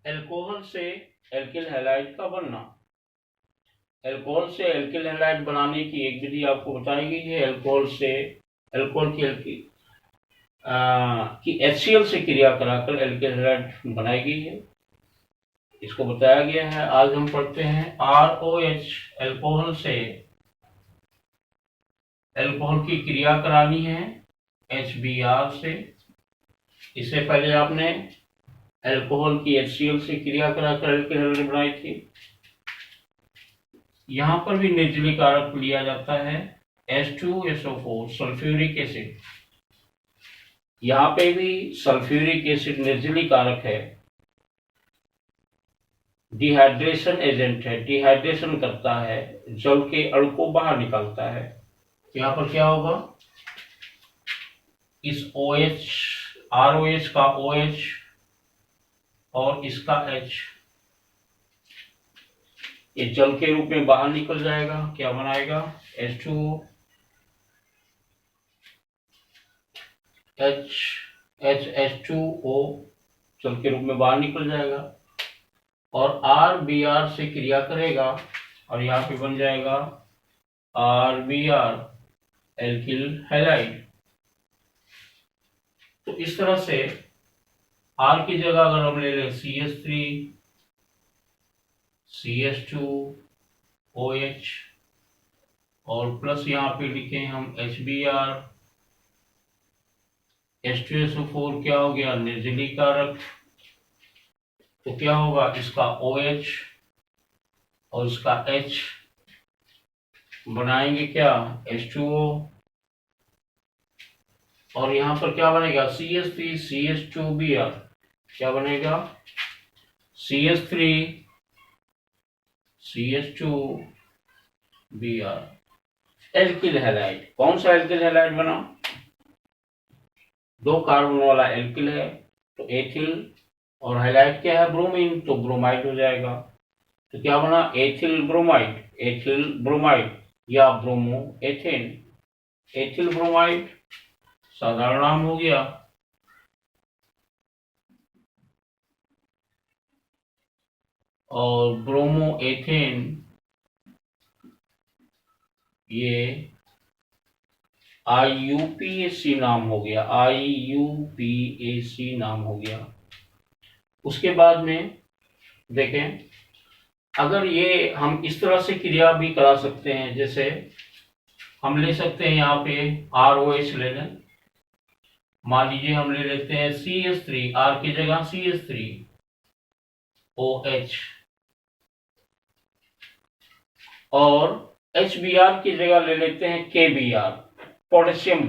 Alcohol से alkyl halide का बनना। एल्कोहल से एल्किल हैलाइड बनाने की एक विधि आपको बताई गई है। एल्कोहल की HCl से क्रिया कराकर एल्किल हैलाइड बनाई गई है, इसको बताया गया है। आज हम पढ़ते हैं ROH। एल्कोहल से एल्कोहल की क्रिया करानी है HBr से। इससे पहले आपने एल्कोहल की HCl से क्रिया कराकर एल्किल हैलाइड बनाई थी। यहां पर भी निर्जलीय कारक लिया जाता है H2SO4 सल्फ्यूरिक एसिड। यहां पे भी सल्फ्यूरिक एसिड निर्जलीय कारक है, डिहाइड्रेशन एजेंट है, डिहाइड्रेशन करता है, जल के अणु को बाहर निकालता है। यहां पर क्या होगा, इस OH ROH का OH और इसका H ये जल के रूप में बाहर निकल जाएगा। क्या बनाएगा, H2O H2O जल के रूप में बाहर निकल जाएगा और RBr से क्रिया करेगा और यहाँ पे बन जाएगा RBr एल्किल हैलाइड। तो इस तरह से R की जगह अगर हम ले लें CH3 CH2OH और प्लस यहाँ पे लिखें हम HBr H2SO4 क्या हो गया, निर्जलीय कारक। तो क्या होगा, इसका OH और इसका H बनाएंगे क्या, H2O और यहां पर क्या बनेगा CH3 CH2Br। क्या बनेगा, CH3 CH2Br एल्किल हैलाइड। कौन सा एल्किल हैलाइड बना, 2 कार्बन वाला एल्किल है तो एथिल, और हैलाइड क्या है, ब्रोमीन, तो ब्रोमाइड हो जाएगा। तो क्या बना, एथिल ब्रोमाइड या ब्रोमो एथेन। एथिल ब्रोमाइड साधारण नाम हो गया, और ब्रोमो एथेन ये IUPAC नाम हो गया, IUPAC नाम हो गया। उसके बाद में देखें, अगर ये हम इस तरह से क्रिया भी करा सकते हैं, जैसे हम ले सकते हैं यहाँ पे ROH ले लें। मान लीजिए हम ले लेते हैं CH3, R की जगह CH3OH और HBr की जगह ले लेते हैं KBr, पोटेशियम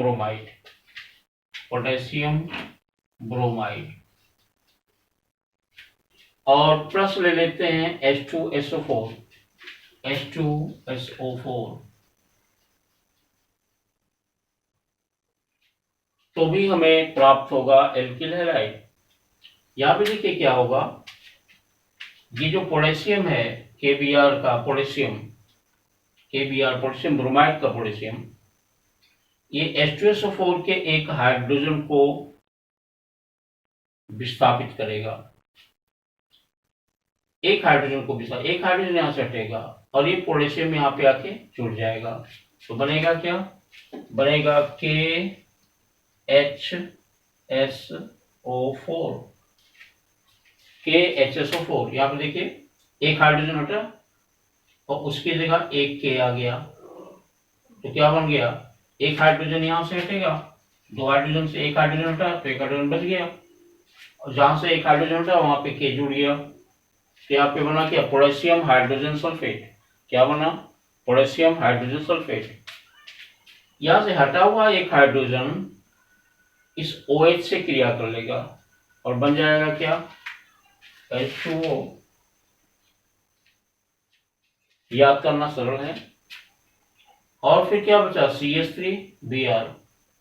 ब्रोमाइड और प्लस ले लेते हैं H2SO4 तो भी हमें प्राप्त होगा एल्किल हैलाइड। यहां पे देखिए क्या होगा, ये जो पोटेशियम है KBr का पोटेशियम ब्रोमाइड का पोटेशियम, ये H2SO4 के एक हाइड्रोजन को विस्थापित करेगा, एक हाइड्रोजन यहां से हटेगा और ये पोटेशियम यहां पे आके जुड़ जाएगा। तो बनेगा क्या, बनेगा KHSO4 यहां पे देखिए एक हाइड्रोजन हटा और उसकी जगह एक K आ गया। तो क्या बन गया, एक हाइड्रोजन यहां से हटेगा, 2 हाइड्रोजन से एक हाइड्रोजन हटा तो एक हाइड्रोजन बच गया, और जहां से एक हाइड्रोजन हटा वहां पे K जुड़ गया। तो यहाँ पे बना क्या, पोटेशियम हाइड्रोजन सल्फेट। क्या बना, पोटेशियम हाइड्रोजन सल्फेट। यहां से हटा हुआ एक हाइड्रोजन इस OH से क्रिया कर लेगा और बन जाएगा क्या, H2O। याद करना सरल है। और फिर क्या बचा, CH3Br।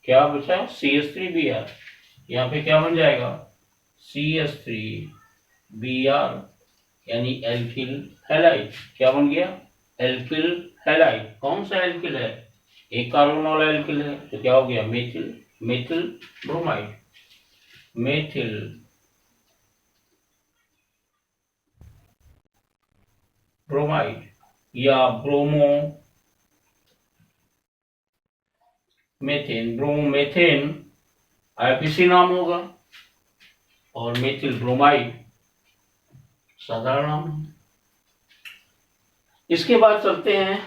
क्या बचा, CH3Br। यहाँ पे क्या बन जाएगा, CH3Br यानी एल्किल हैलाइड। क्या बन गया, एल्किल हैलाइड। कौन सा एल्किल है, एक कार्बन वाला एल्किल है, तो क्या हो गया, मेथिल ब्रोमाइड। ब्रोमाइड या ब्रोमोमेथेन आईपीसी नाम होगा और मेथिल ब्रोमाइड साधारण नाम है। इसके बाद चलते हैं,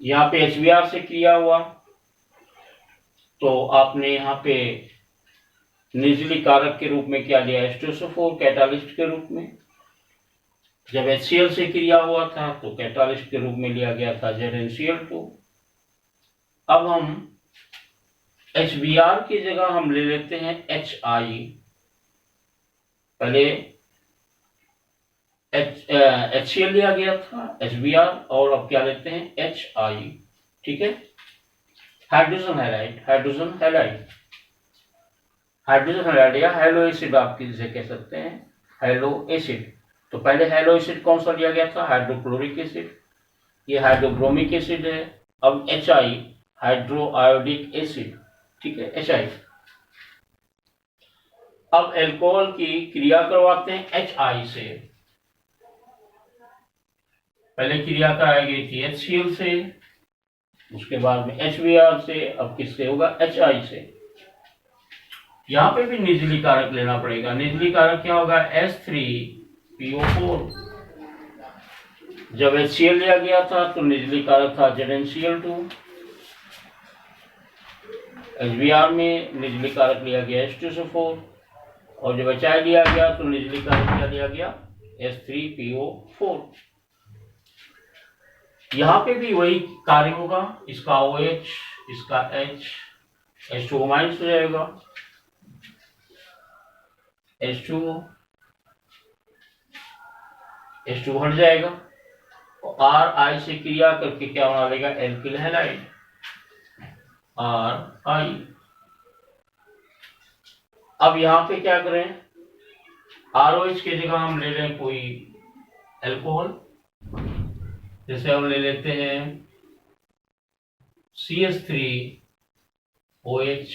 यहाँ पे HBr से क्रिया हुआ तो आपने यहाँ पे निर्जलीय कारक के रूप में क्या लिया, H2SO4 कैटालिस्ट के रूप में। जब HCl से क्रिया हुआ था तो कैटालिस्ट के रूप में लिया गया था ZnCl2। अब हम HBr की जगह हम ले लेते हैं HI। पहले HCl लिया गया था HBr और अब क्या लेते हैं HI, ठीक है। हाइड्रोजन हैलाइड या हेलो एसिड आप किसे कह सकते हैं, हेलो एसिड। तो पहले हेलो एसिड कौन सा लिया गया था, हाइड्रोक्लोरिक एसिड, ये हाइड्रोब्रोमिक एसिड है। अब HI हाइड्रो आयोडिक एसिड, ठीक है, HI। अब एल्कोहल की क्रिया करवाते हैं HI से। पहले क्रिया कराई गई थी HCl से, उसके बाद में HBr से, अब किससे होगा, HI से। यहां पे भी निर्जलीय कारक लेना पड़ेगा। निर्जलीय कारक क्या होगा, H3PO4। जब HCl लिया गया था तो निर्जलीय कारक था ZnCl2। HBr में निर्जलीय कारक लिया गया H2SO4 और जब HI लिया गया तो निर्जलीय कारक क्या लिया गया, H3PO4। यहां पे भी वही कार्य होगा, इसका OH, इसका H, H2O माइनस हो जाएगा, H2O हट जाएगा और RI से क्रिया करके क्या बना लेगा, एल्किल हैलाइड RI। अब यहां पे क्या करें, ROH की जगह हम ले लें कोई एल्कोहल, जैसे हम ले लेते हैं CH3OH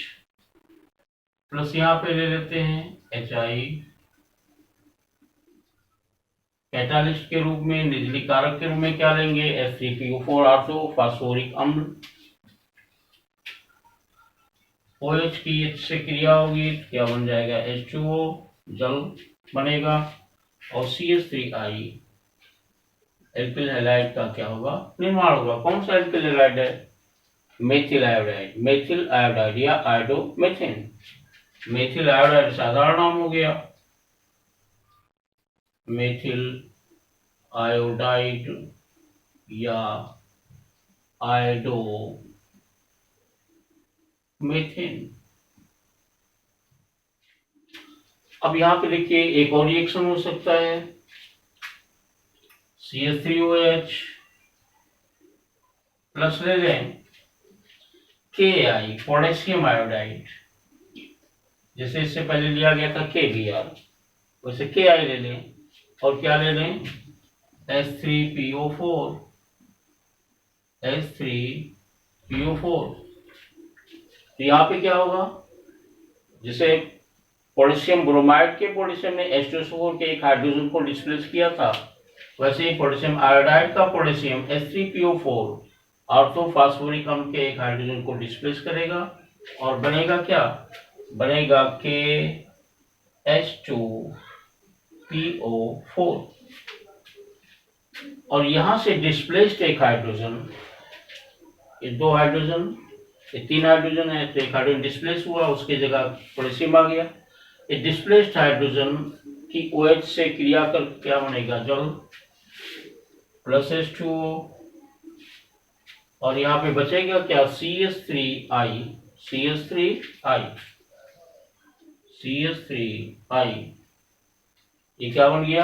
प्लस यहां पे ले लेते हैं HI। कैटालिस्ट के रूप में, निर्जलीय कारक के रूप में क्या लेंगे, H3PO4 ऑर्थो फास्फोरिक अम्ल। OH की H से क्रिया होगी तो क्या बन जाएगा, H2O जल बनेगा और CH3I एल्किल हैलाइड का क्या होगा, निर्माण होगा। कौन सा एल्किल हैलाइड है, मेथिल आयोडाइड या आयोडोमेथेन। मेथिल आयोडाइड साधारण नाम हो गया, मेथिल आयोडाइड या आयोडोमेथेन। अब यहां पे देखिए एक और रिएक्शन हो सकता है, CH3OH प्लस ले लें KI पोटेशियम आयोडाइड, जैसे इससे पहले लिया गया था KBr, वैसे KI ले लें और क्या ले लें, H3PO4। तो यहाँ पे क्या होगा, जैसे पोटेशियम ब्रोमाइड के पोटेशियम ने H2SO4 के एक हाइड्रोजन को डिस्प्लेस किया था, वैसे ही पोटेशियम आयोडाइड का पोटेशियम H3PO4 ऑर्थोफॉस्फोरिक अम्ल के एक हाइड्रोजन को डिस्प्लेस करेगा और बनेगा क्या, बनेगा KH2PO4। और यहां से डिस्प्लेस्ड एक हाइड्रोजन, ये दो हाइड्रोजन, ये तीन हाइड्रोजन है, तो एक हाइड्रोजन डिस्प्लेस हुआ, उसकी जगह पोटेशियम आ गया। ये डिस्प्लेस्ड हाइड्रोजन की OH से क्रिया कर क्या बनेगा, जल प्लस H2O और यहाँ पे बचेगा क्या, CH3I। ये क्या बन गया,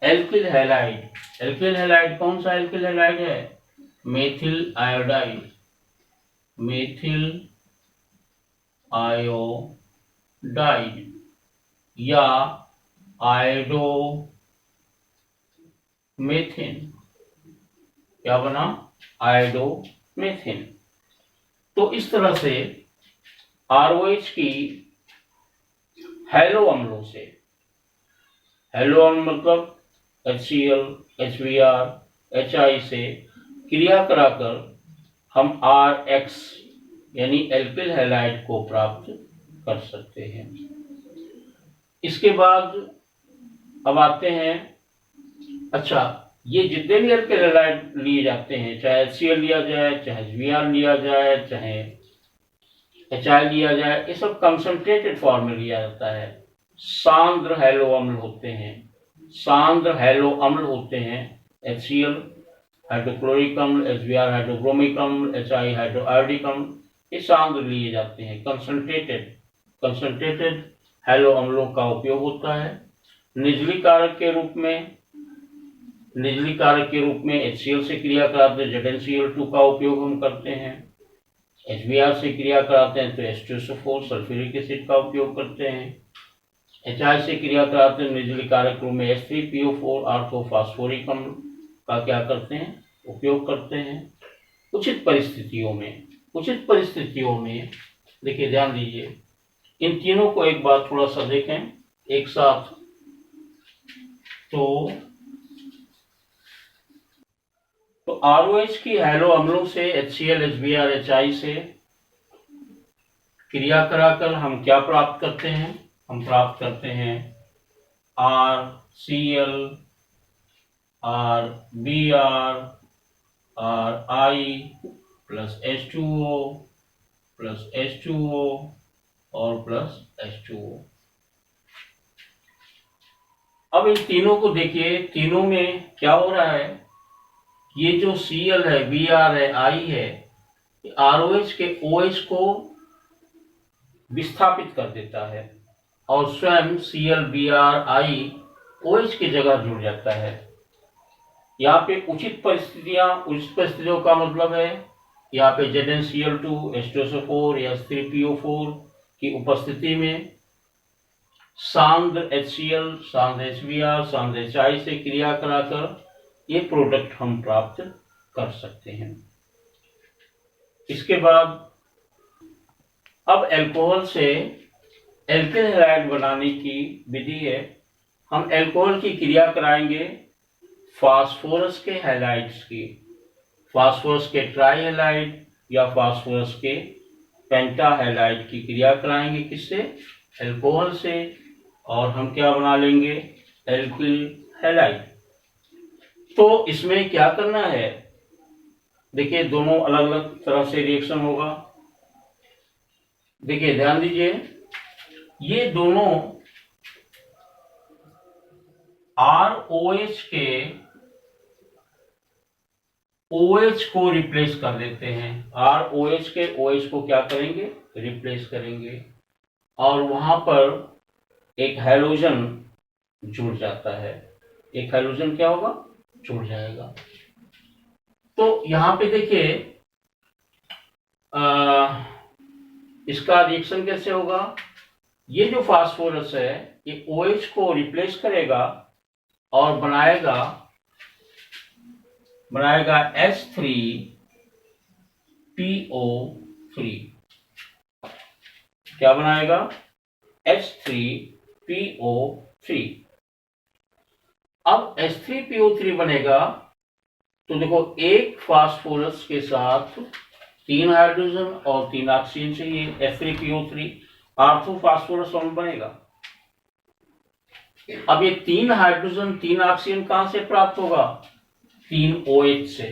एल्किल हैलाइड। कौन सा एल्किल हैलाइड है, मेथिल आयोडाइड या आयोडोमेथेन। क्या बना, आयोडोमेथेन। तो इस तरह से ROH की हेलो अम्लों से, हेलो अम्ल मतलब HCl, HBr, HI से क्रिया कराकर हम RX यानी एल्किल हैलाइड को प्राप्त कर सकते हैं। इसके बाद अब आते हैं, अच्छा ये जितने भी एल्किल हैलाइड लिए जाते हैं, चाहे HCl लिया जाए, चाहे HBr लिया जाए, चाहे HI लिया जाए, ये सब कंसंट्रेटेड फॉर्म में लिया जाता है। सांद्र हैलो अम्ल होते हैं, सांद्र हैलो अम्ल होते हैं। HCl हाइड्रोक्लोरिक अम्ल, HBr हाइड्रोब्रोमिक अम्ल, HI हाइड्रोआयोडिक अम्ल, ये सांद्र लिए जाते हैं। कंसंट्रेटेड हैलो अम्लों का उपयोग होता है। निजली कारक के रूप में HCl से क्रिया कराते हैं ZnCl2 का उपयोग हम करते हैं। HBr से क्रिया कराते हैं तो H2SO4 सल्फ्यूरिक एसिड का उपयोग करते हैं। HI से क्रिया कराते हैं निजली कारक रूप में H3PO4 ऑर्थोफॉस्फोरिक अम्ल का क्या करते हैं, उपयोग करते हैं। उचित परिस्थितियों में देखिए, ध्यान दीजिए, इन तीनों को एक बार थोड़ा सा देखें एक साथ। तो ROH की हैलो अम्लों से HCl, HBr, HI से क्रिया कराकर हम क्या प्राप्त करते हैं, हम प्राप्त करते हैं RCl, RBr, RI plus H2O plus H2O और प्लस H2O। अब इन तीनों को देखिए, तीनों में क्या हो रहा है, ये जो Cl है, Br है, I है, ROH के OH को विस्थापित कर देता है और स्वयं Cl, Br, I OH की जगह जुड़ जाता है। यहाँ पे उचित परिस्थितियों का मतलब है, यहाँ पे ZnCl2, H2SO4 या H3PO4 की उपस्थिति में सांद्र HCl, सांद्र HBr, सांद्र HI से क्रिया कराकर ये प्रोडक्ट हम प्राप्त कर सकते हैं। इसके बाद अब अल्कोहल से एल्किल हैलाइड बनाने की विधि है। हम अल्कोहल की क्रिया कराएंगे फास्फोरस के हैलाइड्स की, फास्फोरस के ट्राई हैलाइड या फास्फोरस के पेंटा हैलाइड की क्रिया कराएंगे, किससे, अल्कोहल से, और हम क्या बना लेंगे, एल्किल हैलाइड। तो इसमें क्या करना है, देखिए दोनों अलग अलग तरह से रिएक्शन होगा। देखिए ध्यान दीजिए, ये दोनों ROH के OH को रिप्लेस कर देते हैं। ROH के OH को क्या करेंगे, रिप्लेस करेंगे, और वहां पर एक हैलोजन जुड़ जाता है। एक हैलोजन क्या होगा, जुड़ जाएगा। तो यहां पे देखिए इसका रिएक्शन कैसे होगा, ये जो फास्फोरस है ये OH को रिप्लेस करेगा और बनाएगा H3PO3। क्या बनाएगा, H3PO3। अब H3PO3 बनेगा तो देखो, एक फास्फोरस के साथ 3 हाइड्रोजन और 3 ऑक्सीजन चाहिए, H3PO3 ऑर्थोफॉस्फोरस अम्ल बनेगा। अब ये 3 हाइड्रोजन 3 ऑक्सीजन कहां से प्राप्त होगा, 3 OH से।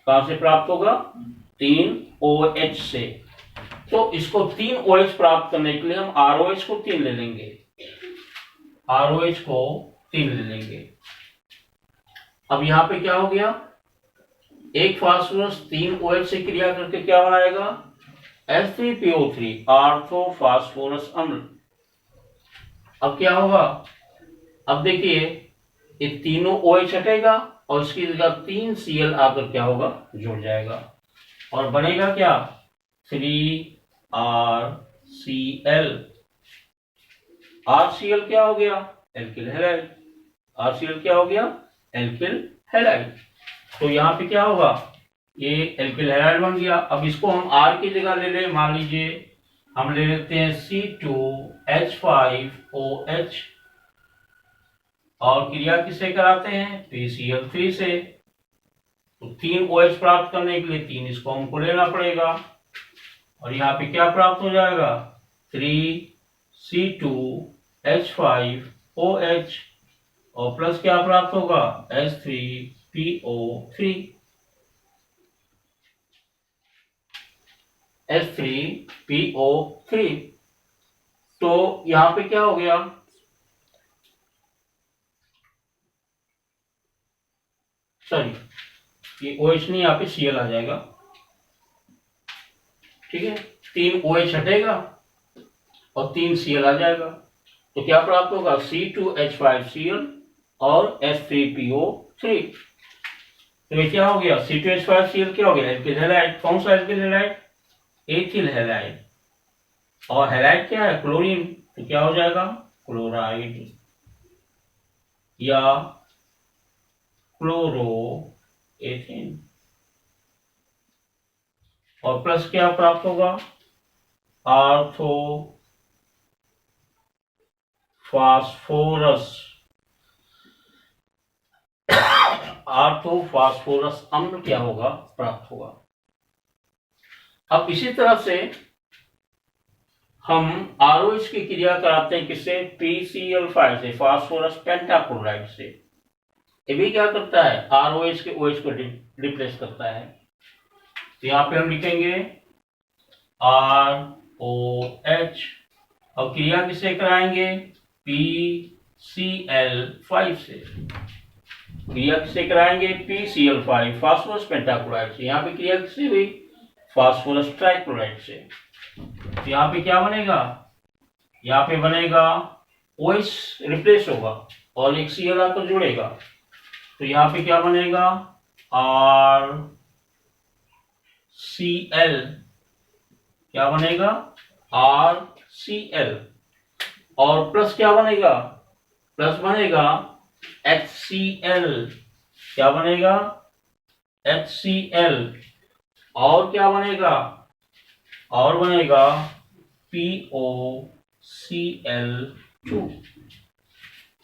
कहां से प्राप्त होगा, 3 OH से। तो इसको 3 OH प्राप्त करने के लिए हम ROH को 3 ले लेंगे, ROH को 3 ले लेंगे। अब यहां पे क्या हो गया, एक फास्फोरस 3 OH से क्रिया करके क्या बनाएगा, H3PO3 ऑर्थोफॉस्फोरस अम्ल। अब क्या होगा, अब देखिए ये तीनों OH हटेगा और इसकी जगह 3 Cl आकर क्या होगा, जुड़ जाएगा और बनेगा क्या, 3RCl। RCl क्या हो गया, एल्किल हैलाइड। RCl क्या हो गया, एल्किल हैलाइड। तो यहाँ पे क्या होगा, ये एल्किल हैलाइड बन गया। अब इसको हम R की जगह ले लें, मान लीजिए हम ले लेते हैं C2H5OH और क्रिया किससे कराते हैं, PCl3 से। तो 3 OH प्राप्त करने के लिए 3 इसको हमको लेना पड़ेगा, और यहाँ पे क्या प्राप्त हो जाएगा, 3C2H5OH, और प्लस क्या प्राप्त होगा, H3PO3। H3PO3। तो यहां पे क्या हो गया, सॉरी ये OH नहीं, यहाँ पे Cl आ जाएगा, ठीक है। 3 OH हटेगा और 3 Cl आ जाएगा, तो क्या प्राप्त होगा, C2H5Cl और H3PO3। तो ये क्या हो गया, C2H5Cl क्या हो गया, एल्किल हैलाइड। कौन सा एल्किल हैलाइड, एथिल हैलाइड। और हैलाइड क्या है, क्लोरीन, तो क्या हो जाएगा, क्लोराइड या क्लोरोएथेन। और प्लस क्या प्राप्त होगा, आर्थो फास्फोरस, आर्थोफास्फोरस अम्ल क्या होगा, प्राप्त होगा। अब इसी तरह से हम ROH की क्रिया कराते हैं किससे, PCl5 से, फास्फोरस पेंटाक्लोराइड से। ये भी क्या करता है, ROH के OH को रिप्लेस करता है। तो यहां पे हम लिखेंगे ROH, और क्रिया किससे कराएंगे, PCl5 से। क्रिया किससे कराएंगे, PCl5 फास्फोरस पेंटाक्लोराइड से। यहाँ पे क्रिया किससे हुई, फास्फोरस ट्राइक्लोराइड से। तो यहाँ पे क्या बनेगा, यहाँ पे बनेगा OH रिप्लेस होगा और एक Cl आकर जुड़ेगा, तो यहाँ पे क्या बनेगा, RCl, क्या बनेगा, RCl, और प्लस क्या बनेगा, प्लस बनेगा HCl, क्या बनेगा, HCl, और क्या बनेगा, और बनेगा POCl2,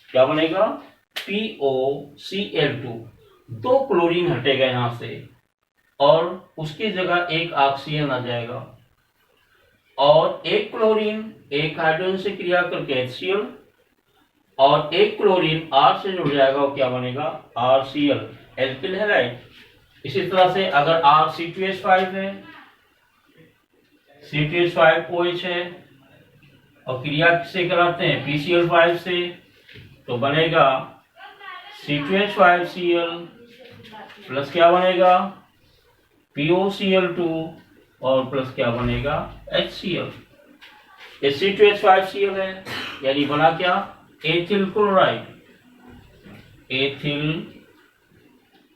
क्या बनेगा, POCl2। 2 क्लोरीन हटेगा यहां से और उसकी जगह एक ऑक्सीजन आ जाएगा, और एक क्लोरीन एक हाइड्रोजन से क्रिया करके HCl, और एक क्लोरीन R से जुड़ जाएगा, और क्या बनेगा, RCl, एल्किल हैलाइड। इसी तरह से अगर R C2H5 है, C2H5OH है, और क्रिया किससे कराते हैं, PCl5 से, तो बनेगा C2H5Cl प्लस क्या बनेगा, POCl2, और प्लस क्या बनेगा, HCl। ये C2H5Cl है, यानी बना क्या, एथिल क्लोराइड, एथिल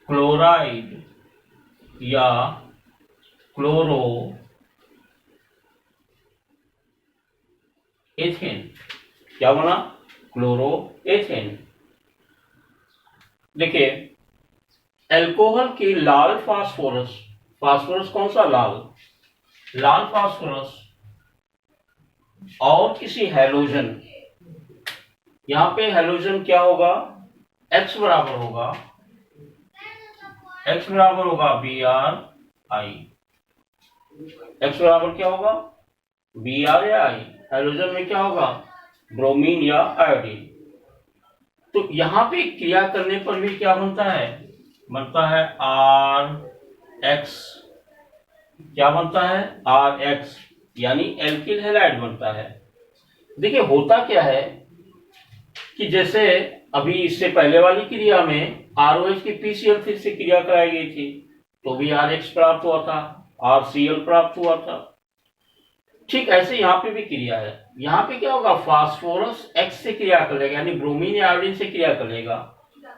क्लोराइड या क्लोरो एथेन। क्या बना, क्लोरो एथेन। देखिए अल्कोहल की लाल फास्फोरस, फास्फोरस कौन सा, लाल फास्फोरस, और किसी हैलोजन, यहां पे हैलोजन क्या होगा, X बराबर होगा, X बराबर होगा Br(I), X बराबर क्या होगा, Br या I। हाइड्रोजन में क्या होगा, ब्रोमीन या आयोडीन। तो यहां पे क्रिया करने पर भी क्या बनता है, बनता है RX, क्या बनता है, RX, यानी एल्किल हैलाइड बनता है। देखिए होता क्या है कि जैसे अभी इससे पहले वाली क्रिया में ROH की PCl3 से क्रिया कराई गई थी, तो भी RX प्राप्त हुआ था, RCl प्राप्त हुआ था। ठीक ऐसे यहाँ पे भी क्रिया है। यहाँ पे क्या होगा, फास्फोरस X से क्रिया करेगा, यानी ब्रोमीन या आयोडीन से क्रिया करेगा,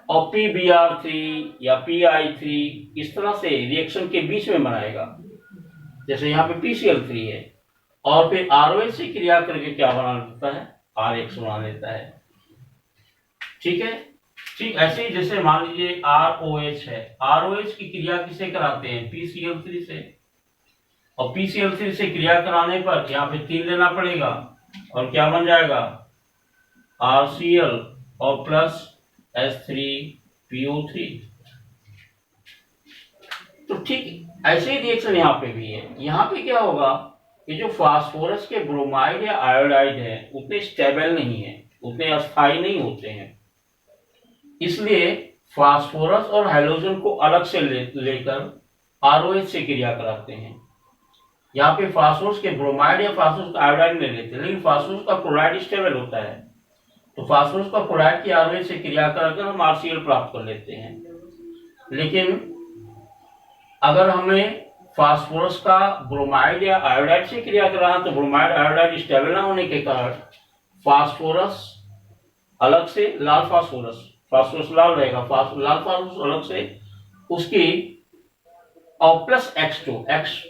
और PBr3 या PI3 इस तरह से रिएक्शन के बीच में बनाएगा। जैसे यहाँ पे PCl3 है, और फिर ROH से क्रिया करके क्या बना लेता है, RX बना लेता है। ठीक है, ठीक ऐसे ही जैसे मान लीजिए ROH है, ROH की क्रिया किसे कराते हैं, PCl3 से, और PCl3 से क्रिया कराने पर यहाँ पे 3 लेना पड़ेगा, और क्या बन जाएगा, RCl और प्लस H3PO3। तो ठीक ऐसे ही रिएक्शन यहाँ पे भी है। यहाँ पे क्या होगा कि जो फास्फोरस के ब्रोमाइड या आयोडाइड है उतने स्टेबल नहीं है, उतने अस्थायी नहीं होते हैं, इसलिए फास्फोरस और हाइड्रोजन को अलग से लेकर ROH से क्रिया कराते हैं। यहाँ पे फास्फोरस के ब्रोमाइड या फास्फोरस का आयोडाइड नहीं लेते, लेकिन फास्फोरस का क्लोराइड स्टेबल होता है, तो फास्फोरस का क्लोराइड की ROH से क्रिया कराकर हम RCl प्राप्त कर लेते हैं। लेकिन अगर हमें फास्फोरस का ब्रोमाइड या आयोडाइड से क्रिया कराना, तो ब्रोमाइड आयोडाइड स्टेबल ना होने के कारण फास्फोरस अलग से, लाल फास्फोरस लाल रहेगा, लाल फास्फोरस अलग से उसकी और प्लस X2,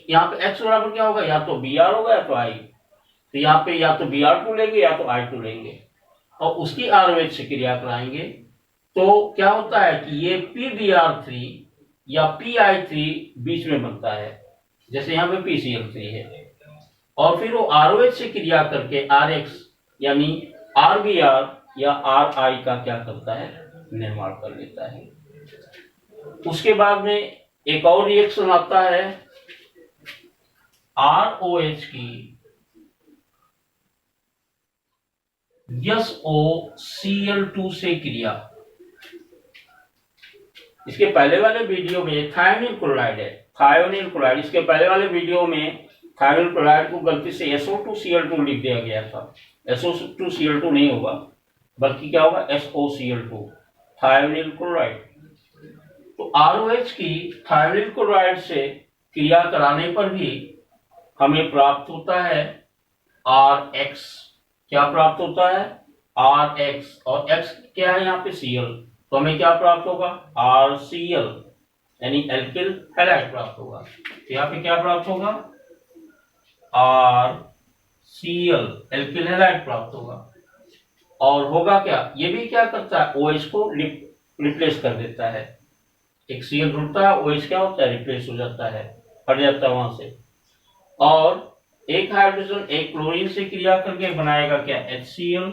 यहाँ पे X बराबर क्या होगा, या तो Br होगा या तो I, तो यहाँ पे या तो Br2 लेंगे या तो I2 लेंगे और उसकी ROH से क्रिया कराएंगे, तो क्या होता है कि ये PBr3 या PI3 बीच में बनता है, जैसे यहाँ पे PCl3 है, और फिर वो ROH से क्रिया करके RX यानी RBr या RI का क्या करता है, निर्माण कर लेता है। उसके बाद में एक और रिएक्शन आता है ROH की SOCl2 से क्रिया। इसके पहले वाले वीडियो में थायोनिल क्लोराइड है, थायोनिल क्लोराइड, इसके पहले वाले वीडियो में थायोनिल क्लोराइड को गलती से SO2Cl2 लिख दिया गया था। SO2Cl2 नहीं होगा, बल्कि क्या होगा, SOCl2, थायोनिल क्लोराइड। तो ROH की थायोनिल क्लोराइड से क्रिया कराने पर भी हमें प्राप्त होता है RX। क्या प्राप्त होता है, RX, और X क्या है यहाँ पे, Cl, तो हमें क्या प्राप्त होगा, RCl यानी एल्किल हैलाइड प्राप्त होगा। तो यहाँ पे क्या प्राप्त होगा, RCl एल्किल हैलाइड प्राप्त होगा। और होगा क्या, ये भी क्या करता है, OH को रिप्लेस कर देता है, एक Cl जुड़ता है, OH क्या होता है, रिप्लेस हो जाता है, हट जाता है वहां से, और एक हाइड्रोजन एक क्लोरीन से क्रिया करके बनाएगा क्या, HCl,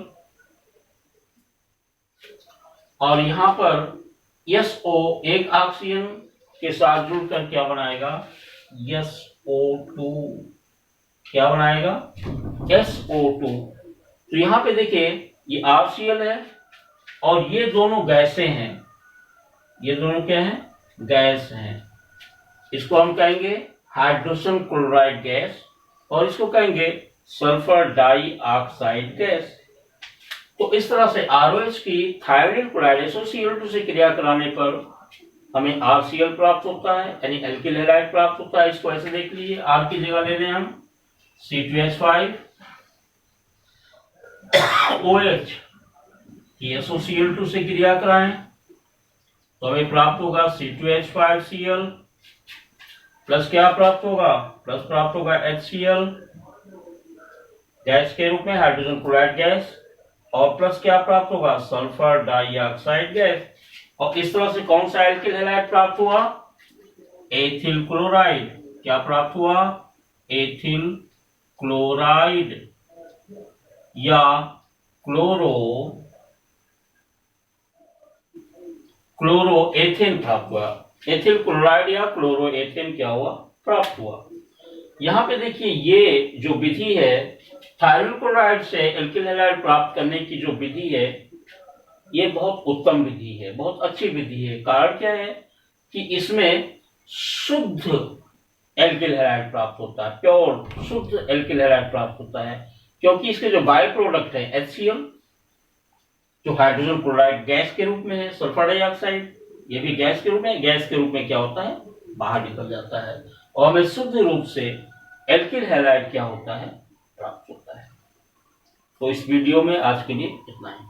और यहां पर SO एक ऑक्सीजन के साथ जुड़कर क्या बनाएगा, SO2, क्या बनाएगा, SO2। तो यहां पे देखिए ये RCl है और ये दोनों गैसें हैं, ये दोनों क्या हैं, गैस हैं। इसको हम कहेंगे हाइड्रोजन क्लोराइड गैस और इसको कहेंगे सल्फर डाइऑक्साइड गैस। तो इस तरह से ROH की थायोनिल क्लोराइड SOCl2 से क्रिया कराने पर हमें RCl प्राप्त होता है, यानी एल्किल हैलाइड प्राप्त होता है। इसको ऐसे देख लीजिए, R की जगह ले लें हम C2H5 OH की SOCl2 से क्रिया कराएं तो हमें प्राप्त होगा C2H5Cl प्लस क्या प्राप्त होगा, प्लस प्राप्त होगा HCl गैस के रूप में, हाइड्रोजन क्लोराइड गैस, और प्लस क्या प्राप्त होगा, सल्फर डाइऑक्साइड गैस। और इस तरह से कौन सा एल्किल हैलाइड प्राप्त हुआ, एथिल क्लोराइड। क्या प्राप्त हुआ, एथिल क्लोराइड या क्लोरोएथेन प्राप्त हुआ। एथिल क्लोराइड या क्लोरोएथेन क्या हुआ, प्राप्त हुआ। यहाँ पे देखिए ये जो विधि है थायोनिल क्लोराइड से एल्किल हैलाइड प्राप्त करने की जो विधि है, ये बहुत उत्तम विधि है, बहुत अच्छी विधि है। कारण क्या है कि इसमें शुद्ध एल्किल हैलाइड प्राप्त होता है, प्योर शुद्ध एल्किल हैलाइड प्राप्त होता है, क्योंकि इसके जो बाय प्रोडक्ट है HCl जो हाइड्रोजन क्लोराइड गैस के रूप में है, सल्फर डाइऑक्साइड ये भी गैस के रूप में, गैस के रूप में क्या होता है, बाहर निकल जाता है, और हमें शुद्ध रूप से एल्किल हैलाइड क्या होता है, प्राप्त होता है। तो इस वीडियो में आज के लिए इतना ही।